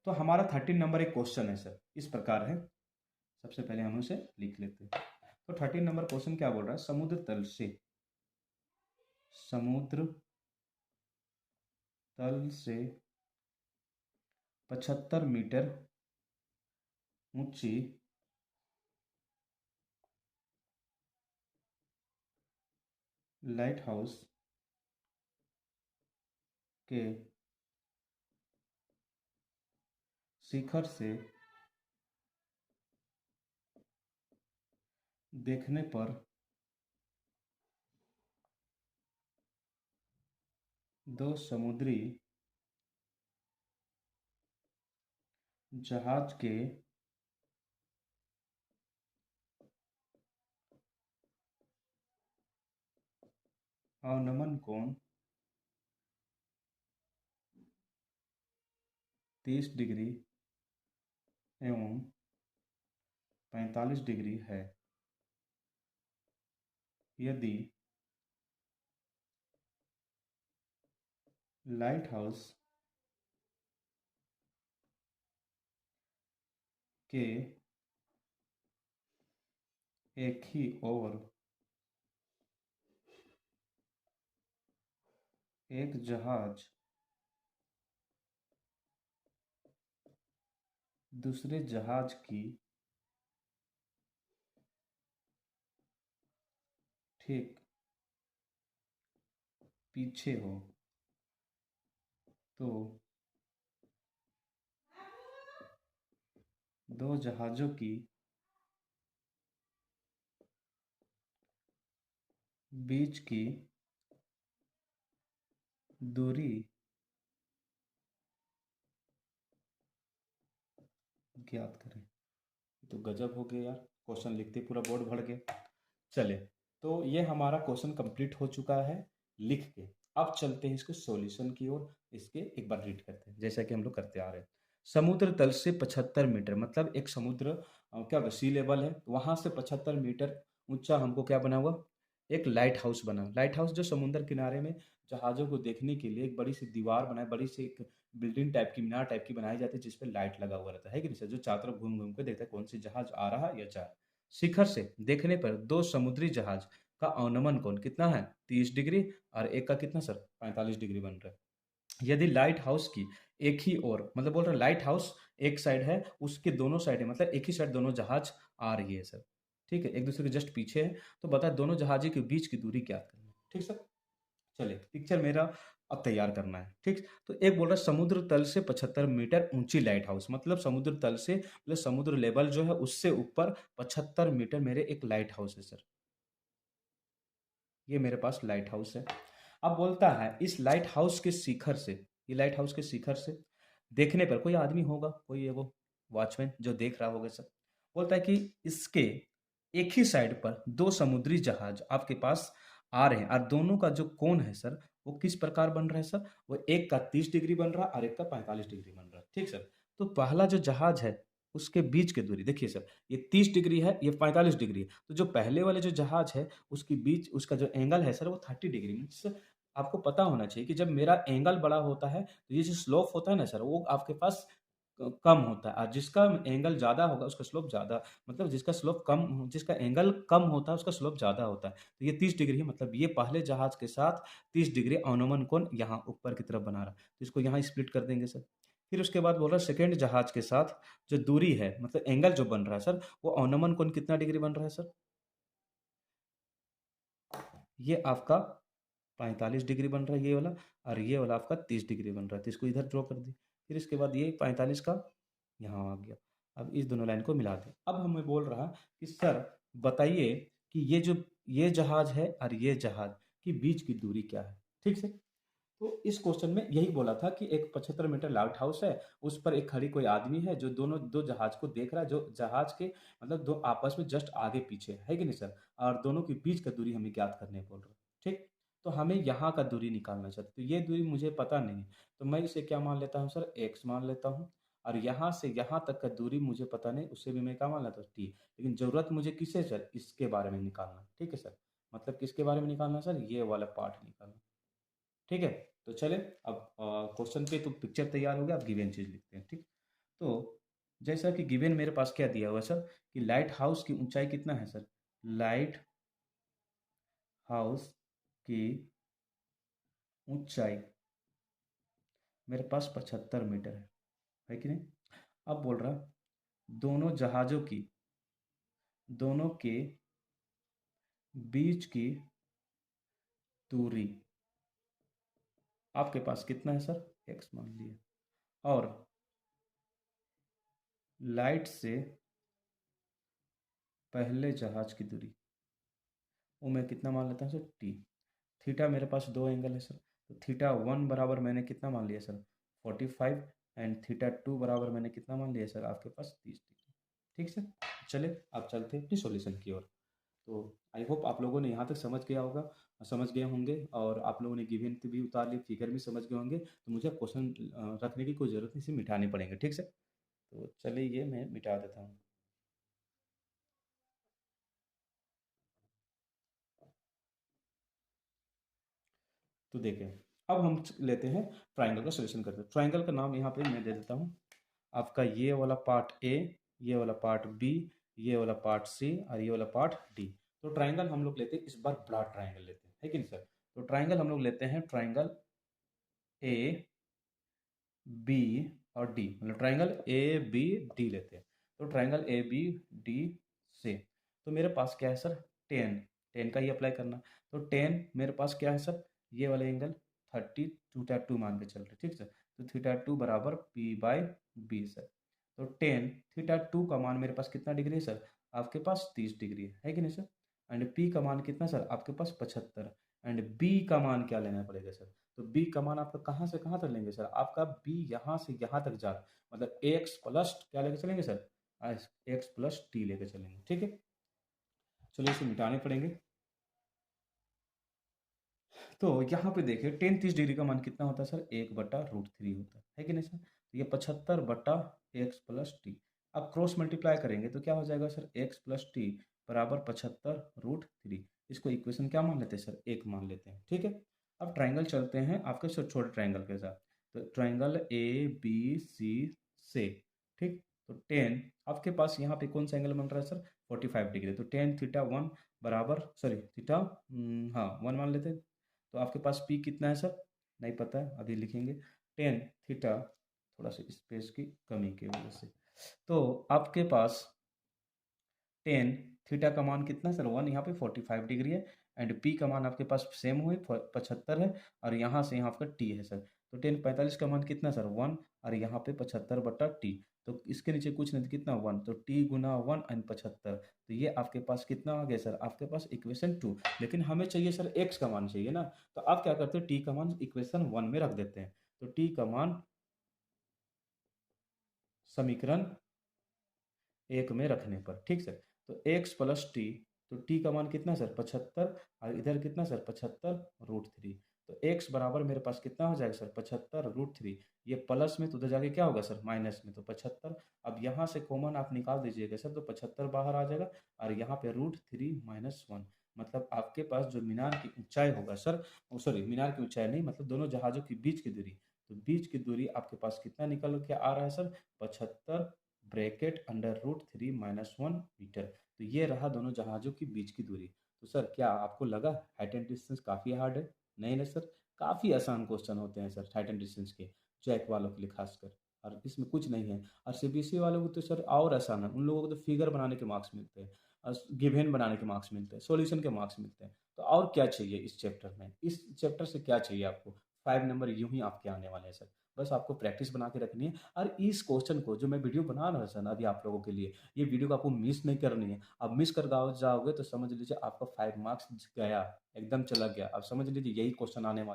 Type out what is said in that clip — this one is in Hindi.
तो हमारा 13 नंबर एक क्वेश्चन है सर, इस प्रकार है। सबसे पहले हम उसे लिख लेते हैं। तो 13 नंबर क्वेश्चन क्या बोल रहा है, समुद्र तल से 75 मीटर ऊंची लाइट हाउस के शिखर से देखने पर दो समुद्री जहाज के अवनमन कोण 30 डिग्री एवं 45 डिग्री है। यदि लाइट हाउस के एक ही ओर एक जहाज दूसरे जहाज की ठीक पीछे हो तो दो जहाज़ों की बीच की दूरी ज्ञात करें। तो गजब हो गया यार, क्वेश्चन लिखते पूरा बोर्ड भर गया। चले, तो ये हमारा क्वेश्चन कंप्लीट हो चुका है लिख के। अब चलते हैं इसके सॉल्यूशन की ओर। इसके एक बार रीड करते हैं जैसा कि हम लोग करते आ रहे हैं। समुद्र तल से 75 मीटर, मतलब एक समुद्र क्या सी लेवल है, वहां से 75 मीटर ऊंचा हमको क्या बना हुआ, एक लाइट हाउस बना। लाइट हाउस जो समुद्र किनारे में जहाज़ों को देखने के लिए एक बड़ी सी दीवार बनाए, बड़ी सी एक बिल्डिंग टाइप की, मीनार टाइप की बनाई जाती है, जिसपे लाइट लगा हुआ रहता है कि नहीं सर, जो चारों तरफ घूम घूम के देखता है कौन सी जहाज आ रहा है या जा रहा है। शिखर से देखने पर दो समुद्री जहाज का अवनमन कोण कितना है, 30 डिग्री, और एक का कितना सर, 45 डिग्री बन रहा है। यदि लाइट हाउस की एक ही ओर, मतलब बोल रहा है लाइट हाउस एक साइड है, उसके दोनों साइड है, मतलब एक ही साइड दोनों जहाज आ रही है सर। ठीक है, एक दूसरे के जस्ट पीछे है। तो बता दोनों जहाजी के बीच की दूरी क्या करनी है। ठीक सर, चलिए पिक्चर मेरा अब तैयार करना है। ठीक, तो एक बोल रहा है समुद्र तल से 75 मीटर ऊंची लाइट हाउस, मतलब समुद्र तल से, मतलब समुद्र लेवल जो है उससे ऊपर 75 मीटर मेरे एक लाइट हाउस है सर। ये मेरे पास लाइट हाउस है। अब बोलता है इस लाइट हाउस के शिखर से, ये लाइट हाउस के शिखर से देखने पर कोई आदमी होगा, कोई है वो वॉचमैन जो देख रहा होगा सर। बोलता है कि इसके एक ही साइड पर दो समुद्री जहाज आपके पास आ रहे हैं, और दोनों का जो कोण है सर वो किस प्रकार बन रहा है सर, वो एक का 30 डिग्री बन रहा है और एक का 45 डिग्री बन रहा है। ठीक सर, तो पहला जो जहाज है उसके बीच की दूरी देखिए सर, ये 30 डिग्री है, ये 45 डिग्री है। तो जो पहले वाले जो जहाज है उसके बीच उसका जो एंगल है सर वो 30 डिग्री में। आपको पता होना चाहिए कि जब मेरा एंगल बड़ा होता है तो ये जो स्लोप होता है ना सर वो आपके पास कम होता है, और जिसका एंगल ज़्यादा होगा उसका स्लोप ज़्यादा, मतलब जिसका स्लोप कम, जिसका एंगल कम होता है उसका स्लोप ज़्यादा होता है। तो ये 30 डिग्री है, मतलब ये पहले जहाज के साथ 30 डिग्री अवनमन कोण यहाँ ऊपर की तरफ बना रहा है। तो इसको यहाँ स्प्लिट कर देंगे सर। फिर उसके बाद बोल रहा है सेकंड जहाज के साथ जो दूरी है, मतलब एंगल जो बन रहा है सर, वो अवनमन कोण कितना डिग्री बन रहा है सर, ये आपका 45 डिग्री बन रहा है ये वाला, और ये वाला आपका 30 डिग्री बन रहा है। तो इसको इधर ड्रॉ कर दी। फिर इसके बाद ये 45 का यहाँ आ गया। अब इस दोनों लाइन को मिला दें। अब हमें बोल रहा कि सर बताइए कि ये जो ये जहाज है और ये जहाज की बीच की दूरी क्या है। ठीक है, तो इस क्वेश्चन में यही बोला था कि एक 75 मीटर लाइट हाउस है, उस पर एक खड़ी कोई आदमी है जो दोनों दो जहाज को देख रहा है, जो जहाज के मतलब दो आपस में जस्ट आगे पीछे है कि नहीं सर, और दोनों के बीच का दूरी हमें ज्ञात करने बोल रहे हैं। ठीक, तो हमें यहाँ का दूरी निकालना चाहते, तो ये दूरी मुझे पता नहीं है, तो मैं इसे क्या मान लेता हूँ सर, एक्स मान लेता हूँ। और यहाँ से यहाँ तक का दूरी मुझे पता नहीं, उससे भी मैं क्या मान लेता हूँ टी। लेकिन जरूरत मुझे किसे सर, इसके बारे में निकालना। ठीक है सर, मतलब किसके बारे में निकालना सर, ये वाला पार्ट निकालना। ठीक है, तो चले अब क्वेश्चन पे तो पिक्चर तैयार हो गया, अब गिवन चीज लिखते हैं। ठीक, तो जैसा कि गिवन मेरे पास क्या दिया हुआ है सर कि लाइट हाउस की ऊंचाई कितना है सर, लाइट हाउस की ऊंचाई मेरे पास 75 मीटर है कि नहीं। अब बोल रहा दोनों जहाज़ों की, दोनों के बीच की दूरी आपके पास कितना है सर, x मान लिया, और लाइट से पहले जहाज की दूरी वो मैं कितना मान लेता हूँ सर, t। थीटा मेरे पास दो एंगल है सर, तो थीटा वन बराबर मैंने कितना मान लिया सर, 45, एंड थीटा टू बराबर मैंने कितना मान लिया सर आपके पास 30 डिग्री। ठीक सर, चले आप चलते हैं अपनी सॉल्यूशन की ओर। तो आई होप आप लोगों ने यहाँ तक समझ गया होगा, समझ गए होंगे, और आप लोगों ने गिवन भी उतार ली, फिगर भी समझ गए होंगे, तो मुझे क्वेश्चन रखने की कोई ज़रूरत नहीं, सिर्फ मिटाने पड़ेंगे। ठीक से, तो चलिए ये मैं मिटा देता हूँ। तो देखें, अब हम लेते हैं ट्राइंगल का सोल्यूशन करते हैं। ट्राइंगल का नाम यहाँ पे मैं दे देता हूँ आपका, ये वाला पार्ट ए, ये वाला पार्ट बी, ये वाला पार्ट सी, और ये वाला पार्ट डी। तो ट्राइंगल हम लोग लेते हैं, इस बार बड़ा ट्राइंगल लेते हैं, है कि नहीं सर। तो ट्राइंगल हम लोग लेते हैं ट्राइंगल ए बी और डी, मतलब ट्राइंगल ए बी डी लेते हैं। तो ट्राइंगल ए बी डी से, तो मेरे पास क्या है सर, टेन, टेन का ही अप्लाई करना। तो टेन मेरे पास क्या है सर, ये वाले एंगल 30 थीटा टू मान के चल रहे, ठीक सर। तो थीटा टू बराबर पी बाई बी सर। तो टेन थीटा टू का मान मेरे पास कितना डिग्री है सर, आपके पास 30 डिग्री है कि नहीं सर। एंड पी का मान कितना सर, आपके पास 75। एंड बी का मान क्या लेना पड़ेगा सर, तो बी का मान आपका कहाँ से कहाँ तक लेंगे सर, आपका बी यहाँ से यहाँ तक जा, मतलब एक्स प्लस क्या लेके चलेंगे सर, एक्स प्लस टी लेके चलेंगे। ठीक है, चलो इसे मिटाने पड़ेंगे। तो यहाँ पे देखिए टेन 30 डिग्री का मान कितना होता है सर, 1/√3 होता है कि नहीं सर। तो ये 75/x+t, अब क्रॉस मल्टीप्लाई करेंगे तो क्या हो जाएगा सर, x+t बराबर 75√3। इसको इक्वेशन क्या मान लेते हैं सर, एक मान लेते हैं। ठीक है, अब ट्राइंगल चलते हैं आपके छोटे ट्राइंगल के साथ। तो ट्राइंगल ए बी सी से, ठीक, तो टेन आपके पास यहाँ पे कौन सा एंगल बन रहा है सर, 45 डिग्री। तो टेन थीटा वन बराबर, सॉरी थीटा, हाँ वन मान लेते हैं। तो आपके पास पी कितना है सर, नहीं पता है, अभी लिखेंगे। टेन थीटा, थोड़ा सा स्पेस की कमी की वजह से, तो आपके पास टेन थीटा का मान कितना है सर, वन, यहाँ पे 45 डिग्री है। एंड पी का मान आपके पास सेम हुए 75 है, और यहाँ से यहाँ आपका टी है सर। तो टेन 45 का मान कितना सर, वन, और यहाँ पे 75/टी। तो इसके नीचे कुछ नहीं तो कितना, वन, तो टी गुना वन एंड 75। तो ये आपके पास कितना आ गया सर, आपके पास इक्वेशन टू। लेकिन हमें चाहिए सर एक्स का मान चाहिए ना, तो आप क्या करते हैं, टी का मान इक्वेशन वन में रख देते हैं। तो टी का मान समीकरण एक में रखने पर, ठीक सर। तो x+t, तो t का मान कितना सर, 75, और इधर कितना सर, 75√3। तो x बराबर मेरे पास कितना हो जाएगा सर, 75√3। ये प्लस में तो उधर जाके क्या होगा सर, माइनस में, तो 75। अब यहाँ से कॉमन आप निकाल दीजिएगा सर, तो 75 बाहर आ जाएगा, और यहाँ पे √3 - 1, मतलब आपके पास जो मीनार की ऊंचाई होगा सर, सॉरी मीनार की ऊंचाई नहीं, मतलब दोनों जहाज़ों के बीच की दूरी, तो बीच की दूरी आपके पास कितना निकल के आ रहा है सर, 75 ब्रैकेट √3 - 1 मीटर। तो ये रहा दोनों जहाज़ों के बीच की दूरी। तो सर क्या आपको लगा हाइट एंड डिस्टेंस काफ़ी हार्ड है? नहीं ना सर, काफ़ी आसान क्वेश्चन होते हैं सर हाइट एंड डिस्टेंस के, जैक वालों के लिए खासकर, और इसमें कुछ नहीं है। और सीबीएसई वालों को तो सर और आसान है, उन लोगों को तो फिगर बनाने के मार्क्स मिलते हैं, और गिवन बनाने के मार्क्स मिलते हैं, सॉल्यूशन के मार्क्स मिलते हैं। तो और क्या चाहिए इस चैप्टर में, इस चैप्टर से क्या चाहिए आपको, 5 नंबर यूं ही आपके आने वाले हैं सर। बस आपको प्रैक्टिस बना के रखनी है, और इस क्वेश्चन को जो मैं वीडियो बना रहा था ना अभी आप लोगों के लिए, ये वीडियो को आपको मिस नहीं करनी है। आप मिस कर जाओगे तो समझ लीजिए आपका 5 मार्क्स गया, एकदम चला गया। अब समझ लीजिए यही क्वेश्चन आने वाला